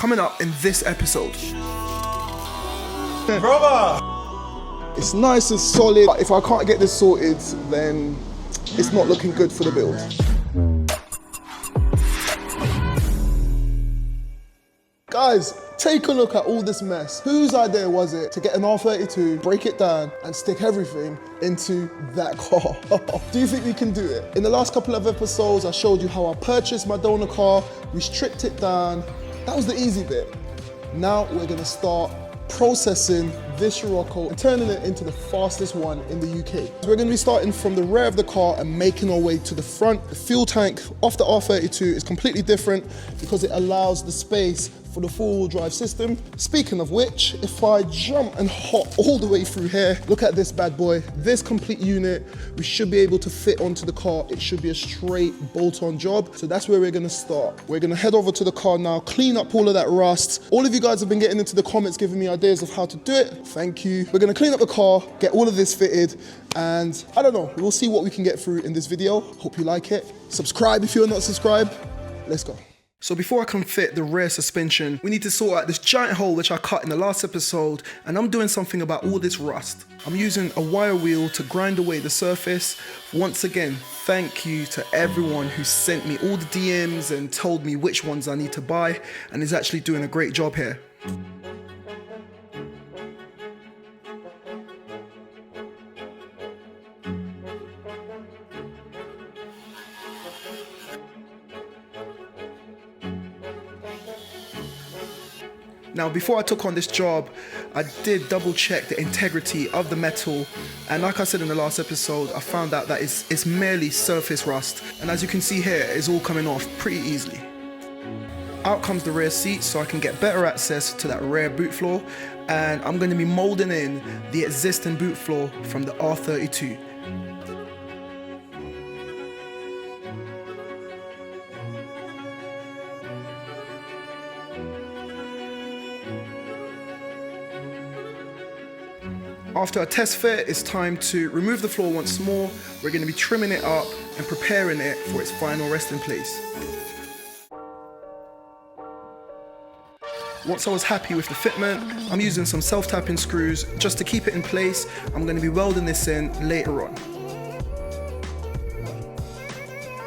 coming up in this episode. Brother! It's nice and solid, but if I can't get this sorted, then it's not looking good for the build. Guys, take a look at all this mess. Whose idea was it to get an R32, break it down, and stick everything into that car? Do you think we can do it? In the last couple of episodes, I showed you how I purchased my donor car, we stripped it down. That was the easy bit. Now we're gonna start processing this Scirocco and turning it into the fastest one in the UK. So we're going to be starting from the rear of the car and making our way to the front. The fuel tank off the R32 is completely different because it allows the space for the four-wheel drive system. Speaking of which, if I jump and hop all the way through here, look at this bad boy. This complete unit, we should be able to fit onto the car. It should be a straight bolt-on job. So that's where we're gonna start. We're gonna head over to the car now, clean up all of that rust. All of you guys have been getting into the comments, giving me ideas of how to do it. Thank you. We're gonna clean up the car, get all of this fitted, and I don't know, we'll see what we can get through in this video. Hope you like it. Subscribe if you're not subscribed. Let's go. So before I can fit the rear suspension, we need to sort out this giant hole which I cut in the last episode, and I'm doing something about all this rust. I'm using a wire wheel to grind away the surface. Once again, thank you to everyone who sent me all the DMs and told me which ones I need to buy, and is actually doing a great job here. Now, before I took on this job, I did double check the integrity of the metal, and like I said in the last episode, I found out that it's merely surface rust, and as you can see here, it's all coming off pretty easily. Out comes the rear seat so I can get better access to that rear boot floor, and I'm going to be molding in the existing boot floor from the R32. After a test fit, it's time to remove the floor once more. We're going to be trimming it up and preparing it for its final resting place. Once I was happy with the fitment, I'm using some self-tapping screws just to keep it in place. I'm going to be welding this in later on.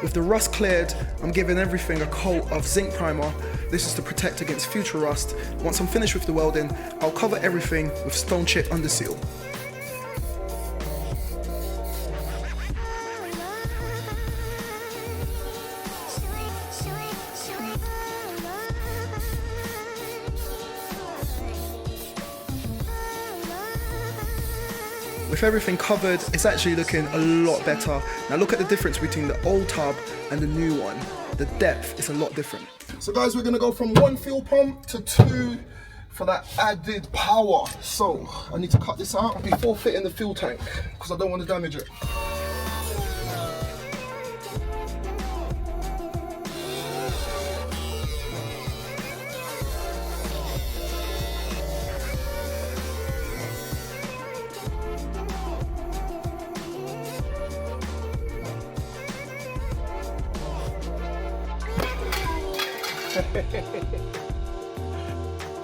With the rust cleared, I'm giving everything a coat of zinc primer. This is to protect against future rust. Once I'm finished with the welding, I'll cover everything with stone chip under seal. With everything covered, it's actually looking a lot better. Now look at the difference between the old tub and the new one. The depth is a lot different. So guys, we're gonna go from 1 fuel pump to 2 for that added power. So I need to cut this out before fitting the fuel tank because I don't want to damage it.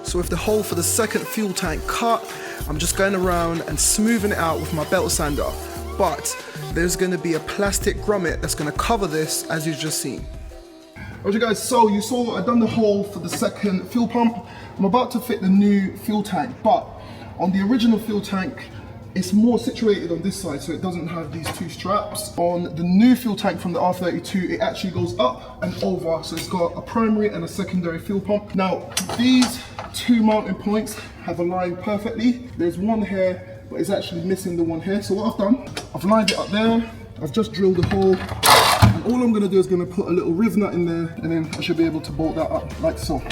So with the hole for the second fuel tank cut, I'm just going around and smoothing it out with my belt sander. But there's going to be a plastic grommet that's going to cover this, as you've just seen. Okay guys, so you saw I've done the hole for the second fuel pump. I'm about to fit the new fuel tank, but on the original fuel tank, it's more situated on this side, so it doesn't have these 2 straps. On the new fuel tank from the R32, it actually goes up and over, so it's got a primary and a secondary fuel pump. Now, these 2 mounting points have aligned perfectly. There's one here, but it's actually missing the one here. So what I've done, I've lined it up there, I've just drilled the hole, and all I'm gonna do is gonna put a little riv nut in there, and then I should be able to bolt that up like so.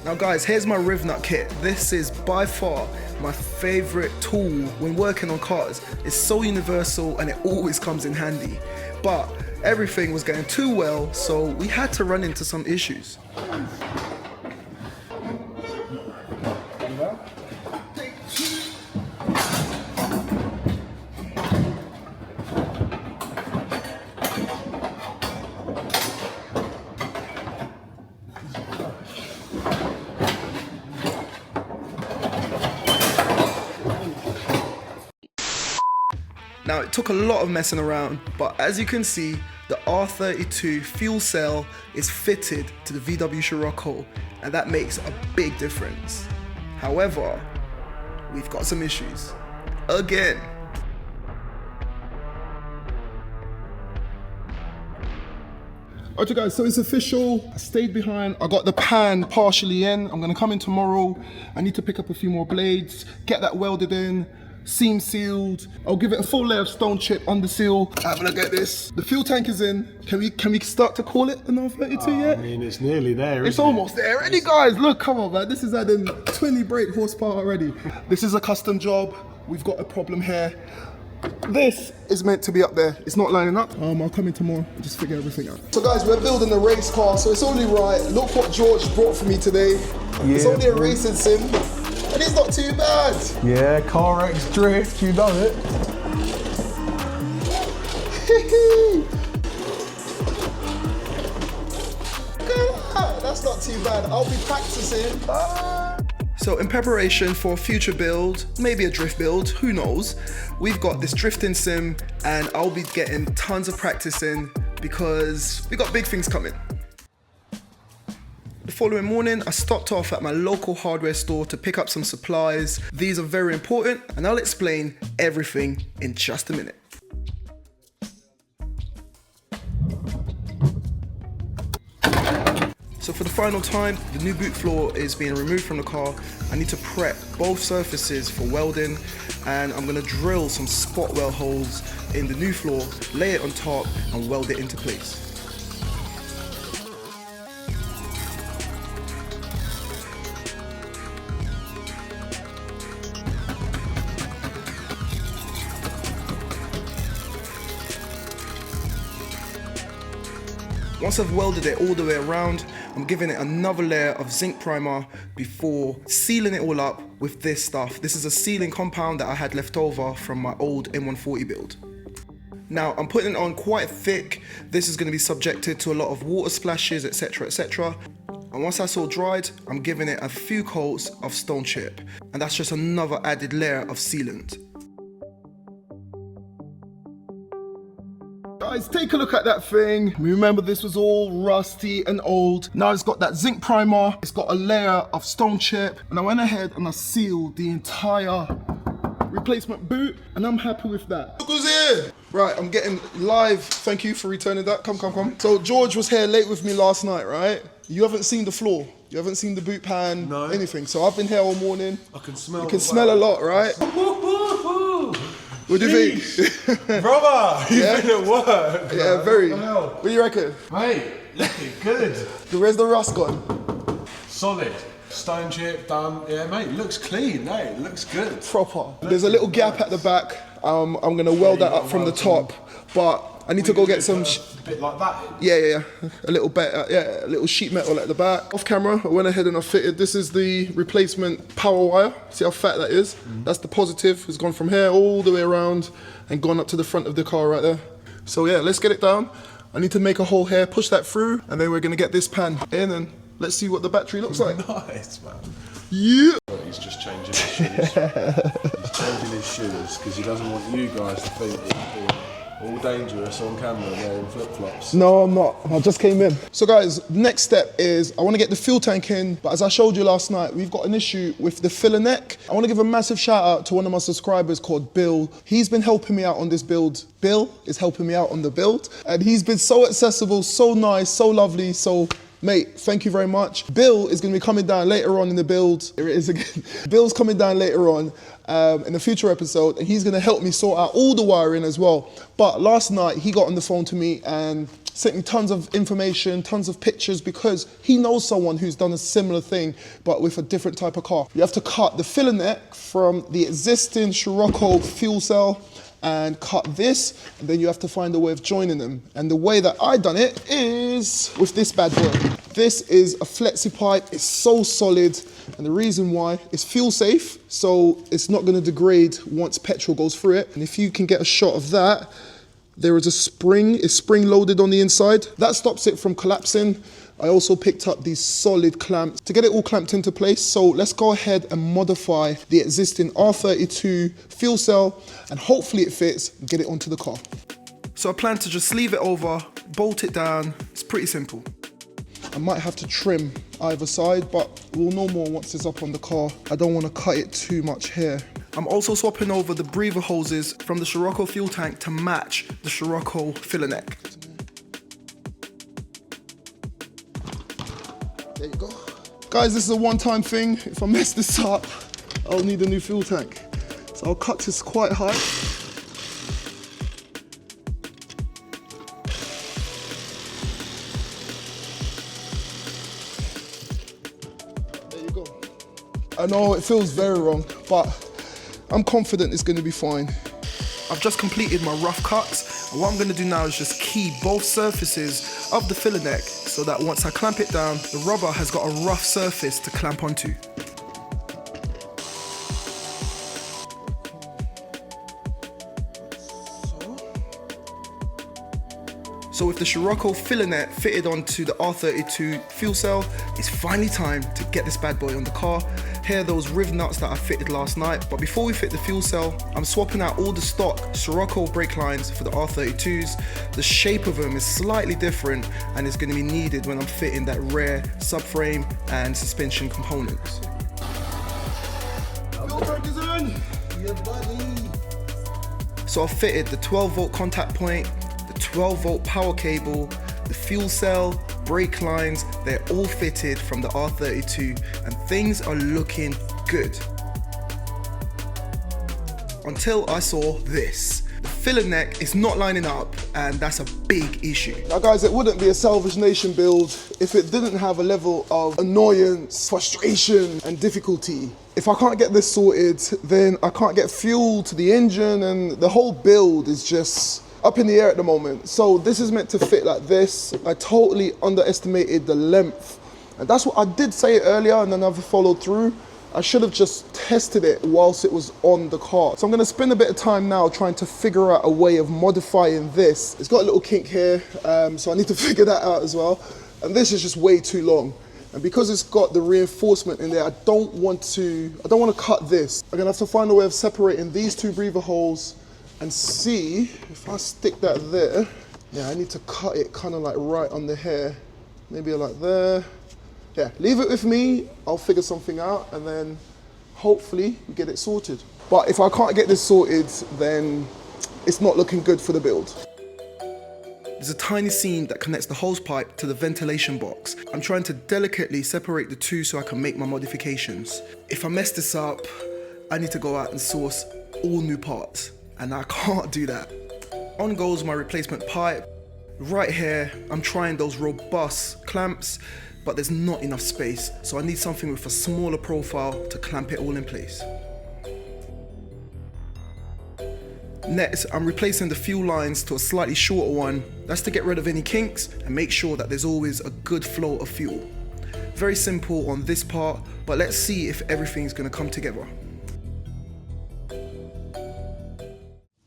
Now guys, here's my riv nut kit. This is by far my favorite tool when working on cars. It's so universal and it always comes in handy. But everything was going too well, so we had to run into some issues. Now, it took a lot of messing around, but as you can see, the R32 fuel cell is fitted to the VW Scirocco, and that makes a big difference. However, we've got some issues. Again. Okay guys, so it's official. I stayed behind. I got the pan partially in. I'm gonna come in tomorrow. I need to pick up a few more blades, get that welded in, seam sealed. I'll give it a full layer of stone chip under seal. Have a look at this. The fuel tank is in. Can we start to call it an R32 yet? I mean, it's nearly there, It's almost there already, guys. Look, come on, man. This is adding 20 brake horsepower already. This is a custom job. We've got a problem here. This is meant to be up there. It's not lining up. I'll come in tomorrow and just figure everything out. So guys, we're building a race car, so it's only right. Look what George brought for me today. Yeah, it's only a racing sim, and it's not too bad. Yeah, Car X Drift, you know it. That's not too bad. I'll be practicing. So in preparation for a future build, maybe a drift build, who knows, we've got this drifting sim and I'll be getting tons of practice in because we got big things coming. The following morning, I stopped off at my local hardware store to pick up some supplies. These are very important and I'll explain everything in just a minute. So for the final time, the new boot floor is being removed from the car. I need to prep both surfaces for welding, and I'm gonna drill some spot weld holes in the new floor, lay it on top and weld it into place. Once I've welded it all the way around, I'm giving it another layer of zinc primer before sealing it all up with this stuff. This is a sealing compound that I had left over from my old M140 build. Now I'm putting it on quite thick. This is going to be subjected to a lot of water splashes, etc, etc. And once that's all dried, I'm giving it a few coats of stone chip. And that's just another added layer of sealant. Guys, take a look at that thing. Remember, this was all rusty and old. Now it's got that zinc primer. It's got a layer of stone chip. And I went ahead and I sealed the entire replacement boot. And I'm happy with that. Look who's here. Right, I'm getting live. Thank you for returning that. Come, come, come. So George was here late with me last night, right? You haven't seen the floor. You haven't seen the boot pan, no. Anything. So I've been here all morning. I can smell. You can smell a lot, right? What do you think? Brother, you've been at work. Yeah, very. What do you reckon? Mate, looking good. Where's the rust gone? Solid. Stone chip done. Yeah, mate, looks clean, mate. Looks good. Proper. There's a little gap at the back. I'm going to weld that up from the top, but I need to go get some... A bit like that? Yeah. A little bit, a little sheet metal at the back. Off camera, I went ahead and I fitted. This is the replacement power wire. See how fat that is? That's the positive. It's gone from here all the way around and gone up to the front of the car right there. So yeah, let's get it down. I need to make a hole here, push that through, and then we're going to get this pan in and let's see what the battery looks like. Nice, man. Yeah. He's just changing his shoes. He's changing his shoes because he doesn't want you guys to think he's being all dangerous on camera wearing flip-flops. No, I'm not. I just came in. So guys, next step is I want to get the fuel tank in, but as I showed you last night, we've got an issue with the filler neck. I want to give a massive shout out to one of my subscribers called Bill. He's been helping me out on this build. Bill is helping me out on the build, and he's been so accessible, so nice, so lovely, so... Mate, thank you very much. Bill is going to be coming down later on in the build. Here it is again. Bill's coming down later on in a future episode, and he's going to help me sort out all the wiring as well. But last night, he got on the phone to me and sent me tons of information, tons of pictures, because he knows someone who's done a similar thing, but with a different type of car. You have to cut the filler neck from the existing Scirocco fuel cell and cut this, and then you have to find a way of joining them. And the way that I done it is with this bad boy. This is a flexi pipe. It's so solid, and the reason why is fuel safe, so it's not going to degrade once petrol goes through it. And if you can get a shot of that, there is a spring. It's spring loaded on the inside. That stops it from collapsing. I also picked up these solid clamps to get it all clamped into place. So let's go ahead and modify the existing R32 fuel cell and hopefully it fits and get it onto the car. So I plan to just sleeve it over, bolt it down. It's pretty simple. I might have to trim either side, but we'll know more once it's up on the car. I don't want to cut it too much here. I'm also swapping over the breather hoses from the Scirocco fuel tank to match the Scirocco filler neck. There you go. Guys, this is a one-time thing. If I mess this up, I'll need a new fuel tank. So I'll cut this quite high. There you go. I know it feels very wrong, but I'm confident it's going to be fine. I've just completed my rough cuts, and what I'm going to do now is just key both surfaces of the filler neck so that once I clamp it down, the rubber has got a rough surface to clamp onto. So with the Scirocco filler net fitted onto the R32 fuel cell, it's finally time to get this bad boy on the car. Here are those riv nuts that I fitted last night, but before we fit the fuel cell, I'm swapping out all the stock Scirocco brake lines for the R32s. The shape of them is slightly different and it's going to be needed when I'm fitting that rear subframe and suspension components. Fuel tank is in! Yeah, buddy! So I've fitted the 12 volt contact point, the 12 volt power cable, the fuel cell, brake lines, they're all fitted from the R32 and things are looking good. Until I saw this. The filler neck is not lining up and that's a big issue. Now guys, it wouldn't be a Salvage Nation build if it didn't have a level of annoyance, frustration and difficulty. If I can't get this sorted, then I can't get fuel to the engine and the whole build is just up in the air at the moment. So this is meant to fit like this. I totally underestimated the length. And that's what I did say it earlier and then I've followed through. I should have just tested it whilst it was on the car. So I'm gonna spend a bit of time now trying to figure out a way of modifying this. It's got a little kink here, so I need to figure that out as well. And this is just way too long. And because it's got the reinforcement in there, I don't want to cut this. I'm gonna have to find a way of separating these two breather holes and see if I stick that there. Yeah, I need to cut it kind of like right on the hair. Maybe like there. Yeah, leave it with me. I'll figure something out and then hopefully we get it sorted. But if I can't get this sorted, then it's not looking good for the build. There's a tiny seam that connects the hose pipe to the ventilation box. I'm trying to delicately separate the two so I can make my modifications. If I mess this up, I need to go out and source all new parts. And I can't do that. On goes my replacement pipe. Right here, I'm trying those robust clamps, but there's not enough space, so I need something with a smaller profile to clamp it all in place. Next, I'm replacing the fuel lines to a slightly shorter one. That's to get rid of any kinks and make sure that there's always a good flow of fuel. Very simple on this part, but let's see if everything's gonna come together.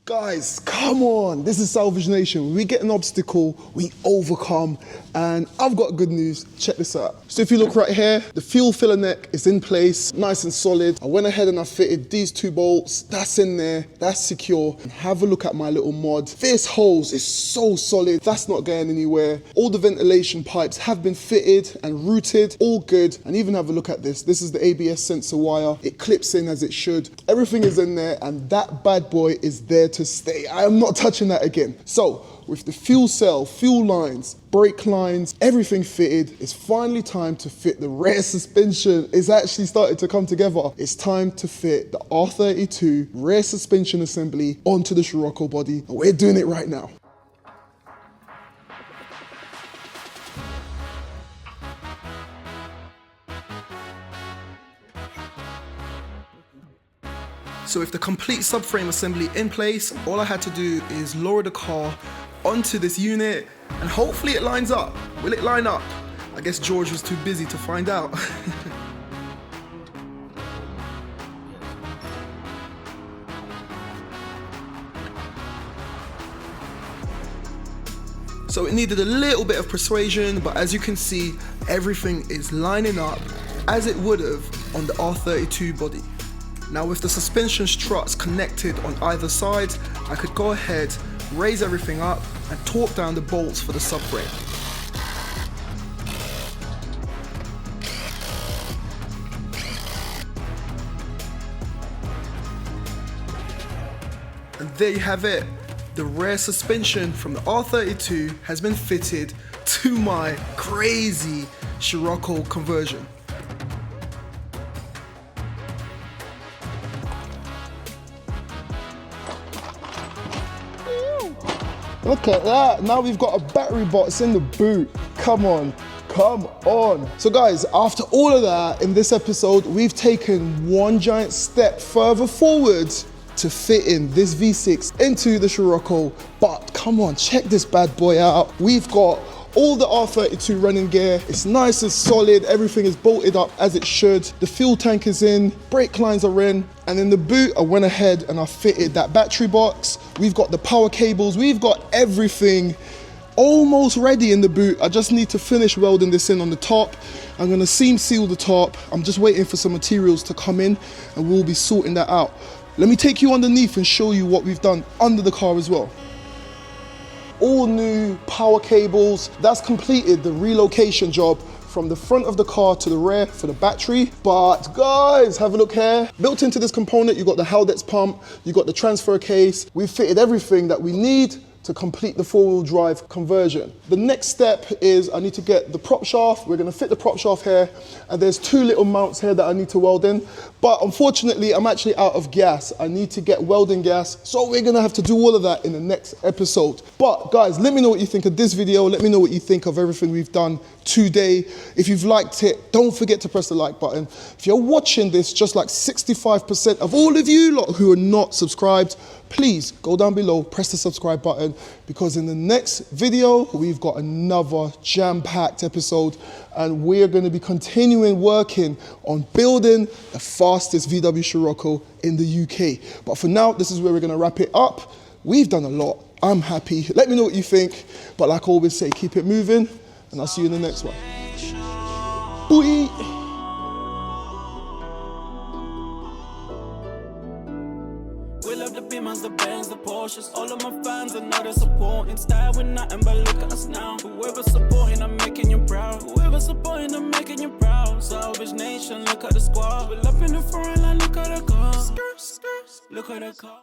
Guys, come on, this is Salvage Nation. When we get an obstacle, we overcome, and I've got good news. Check this out. So if you look right here, the fuel filler neck is in place, nice and solid. I went ahead and I fitted these two bolts. That's in there, that's secure. And have a look at my little mod. This hose is so solid, that's not going anywhere. All the ventilation pipes have been fitted and routed, all good. And even have a look at this. This is the ABS sensor wire. It clips in as it should. Everything is in there, and that bad boy is there to stay. I am not touching that again. So with the fuel cell, fuel lines, brake lines, everything fitted, it's finally time to fit the rear suspension. It's actually started to come together. It's time to fit the R32 rear suspension assembly onto the Scirocco body, and we're doing it right now. So with the complete subframe assembly in place, all I had to do is lower the car onto this unit and hopefully it lines up. Will it line up? I guess George was too busy to find out. So it needed a little bit of persuasion, but as you can see, everything is lining up as it would have on the R32 body. Now with the suspension struts connected on either side, I could go ahead, raise everything up and torque down the bolts for the subframe. And there you have it. The rear suspension from the R32 has been fitted to my crazy Scirocco conversion. Look at that, now we've got a battery box in the boot. Come on, come on. So guys, after all of that, in this episode, we've taken one giant step further forward to fit in this V6 into the Scirocco. But come on, check this bad boy out. We've got all the R32 running gear. It's nice and solid. Everything is bolted up as it should. The fuel tank is in, brake lines are in. And in the boot, I went ahead and I fitted that battery box. We've got the power cables. We've got everything almost ready in the boot. I just need to finish welding this in on the top. I'm gonna seam seal the top. I'm just waiting for some materials to come in and we'll be sorting that out. Let me take you underneath and show you what we've done under the car as well. All new power cables. That's completed the relocation job from the front of the car to the rear for the battery. But guys, have a look here. Built into this component, you got the Haldex pump, you got the transfer case. We've fitted everything that we need to complete the four-wheel drive conversion. The next step is I need to get the prop shaft. We're gonna fit the prop shaft here, and there's two little mounts here that I need to weld in. But unfortunately, I'm actually out of gas. I need to get welding gas, so we're gonna have to do all of that in the next episode. But guys, let me know what you think of this video. Let me know what you think of everything we've done today. If you've liked it, don't forget to press the like button. If you're watching this, just like 65% of all of you lot who are not subscribed, please go down below, press the subscribe button, because in the next video, we've got another jam-packed episode, and we're gonna be continuing working on building the fastest VW Scirocco in the UK. But for now, this is where we're gonna wrap it up. We've done a lot. I'm happy. Let me know what you think. But like I always say, keep it moving, and I'll see you in the next one. Bye. We love the Beamers, the Benz, the Porsches. All of my fans, I know they're supporting. Style with nothing but look at us now. Whoever's supporting, I'm making you proud. Whoever's supporting, I'm making you proud. Salvage Nation, look at the squad. We're up in the foreign line, look at the car. Look at the car.